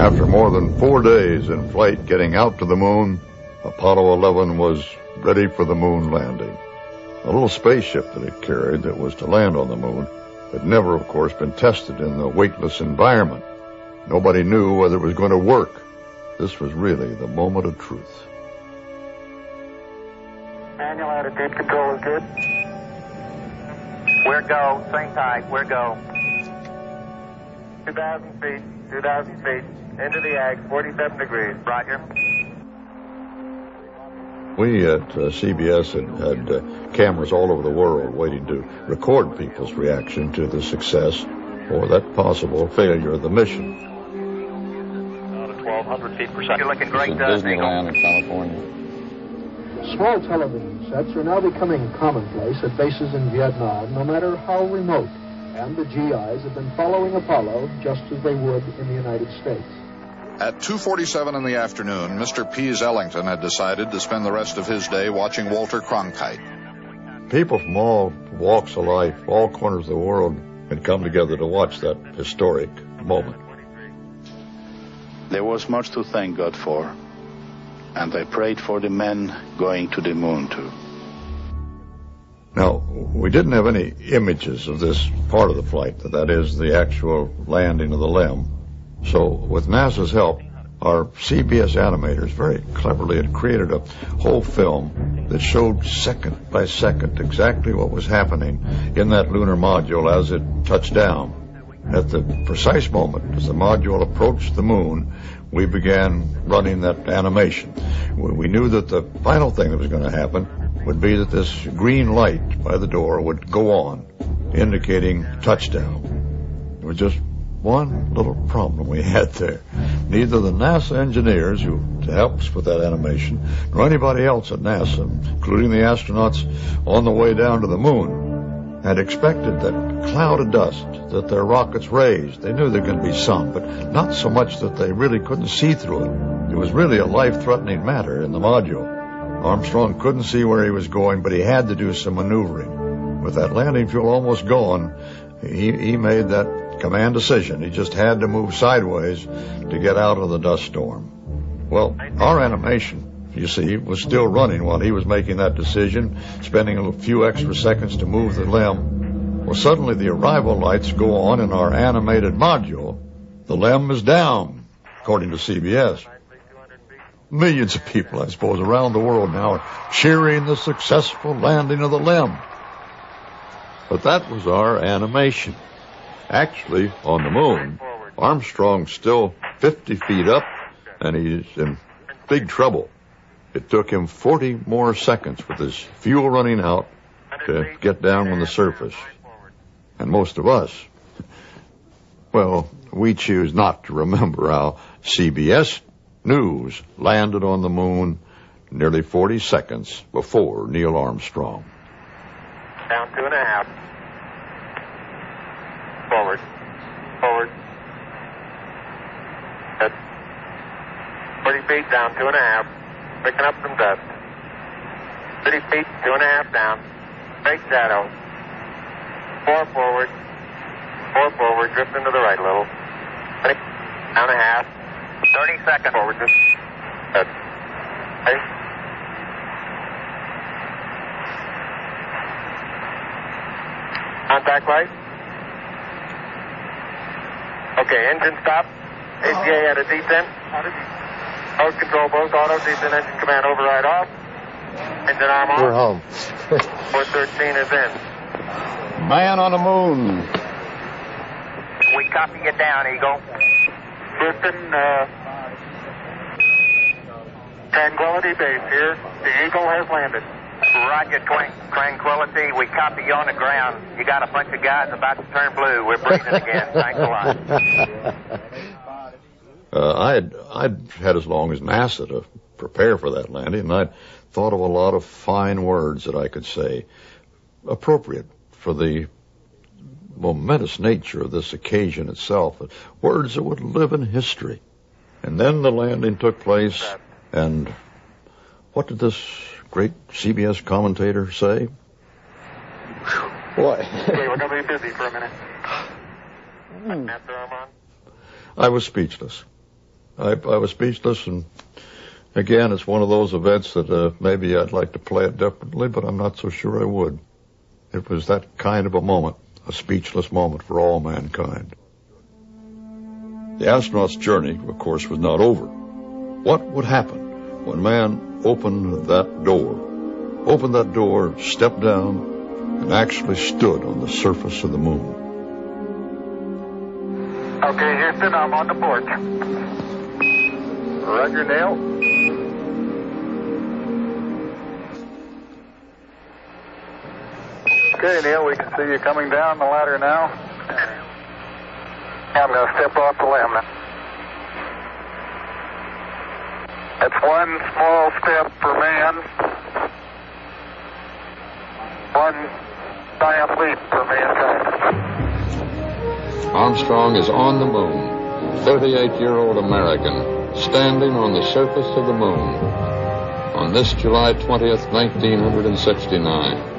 After more than 4 days in flight getting out to the moon, Apollo 11 was ready for the moon landing. A little spaceship that it carried that was to land on the moon had never, of course, been tested in the weightless environment. Nobody knew whether it was going to work. This was really the moment of truth. Manual attitude control is good. We're go. Same type. We're go. 2,000 feet. 2,000 feet. Into the ag. 47 degrees. Roger. We at CBS had cameras all over the world waiting to record people's reaction to the success or that possible failure of the mission. About 1,200 feet per second. You're looking great, Disneyland in California. Small television sets are now becoming commonplace at bases in Vietnam, no matter how remote, and the GIs have been following Apollo just as they would in the United States. At 2:47 in the afternoon, Mr. Pease Ellington had decided to spend the rest of his day watching Walter Cronkite. People from all walks of life, all corners of the world, had come together to watch that historic moment. There was much to thank God for, and I prayed for the men going to the moon too. Now, we didn't have any images of this part of the flight, that is, the actual landing of the LEM. So, with NASA's help, our CBS animators very cleverly had created a whole film that showed second by second exactly what was happening in that lunar module as it touched down. At the precise moment, as the module approached the moon, we began running that animation. We knew that the final thing that was going to happen would be that this green light by the door would go on, indicating touchdown. It was just one little problem we had there. Neither the NASA engineers who helped us with that animation, nor anybody else at NASA, including the astronauts on the way down to the moon, had expected that cloud of dust that their rockets raised. They knew there were going to be some, but not so much that they really couldn't see through it. It was really a life-threatening matter in the module. Armstrong couldn't see where he was going, but he had to do some maneuvering. With that landing fuel almost gone, he made that command decision. He just had to move sideways to get out of the dust storm. Well, our animation, you see, was still running while he was making that decision, spending a few extra seconds to move the LEM. Well, suddenly the arrival lights go on in our animated module. The LEM is down, according to CBS. Millions of people, I suppose, around the world now are cheering the successful landing of the LEM. But that was our animation. Actually, on the moon, Armstrong's still 50 feet up, and he's in big trouble. It took him 40 more seconds with his fuel running out to get down on the surface. And most of us, well, we choose not to remember how CBS News landed on the moon nearly 40 seconds before Neil Armstrong. Down 2.5. Forward. Forward. Good. 40 feet down, 2.5. Picking up some dust. 30 feet, 2.5 down. Straight shadow. 4 forward. 4 forward. Drift into the right a little. 20. Down a half. 30 seconds. Forward. Just. Good. Okay. Contact light. Okay, engine stop. ACA at a descent. Mode control both auto, descent engine command override off. Engine arm on. We're home. 413 is in. Man on the moon. We copy you down, Eagle. Houston, Tranquility Base here. The Eagle has landed. Roger, Tranquility. We copy you on the ground. You got a bunch of guys about to turn blue. We're breathing again. Thanks a lot. I'd had as long as NASA to prepare for that landing, and I'd thought of a lot of fine words that I could say, appropriate for the momentous nature of this occasion itself, words that would live in history. And then the landing took place, and what did this great CBS commentator say? What? Okay, we're going to be busy for a minute. I was speechless. I was speechless, and again, it's one of those events that maybe I'd like to play it differently, but I'm not so sure I would. It was that kind of a moment, a speechless moment for all mankind. The astronaut's journey, of course, was not over. What would happen when man opened that door, stepped down, and actually stood on the surface of the moon? Okay, Houston, I'm on the porch. Roger, Neil. Okay, Neil, we can see you coming down the ladder now. I'm going to step off the limb now. That's one small step for man, one giant leap for mankind. Armstrong is on the moon, 38-year-old American, standing on the surface of the moon on this July 20th, 1969.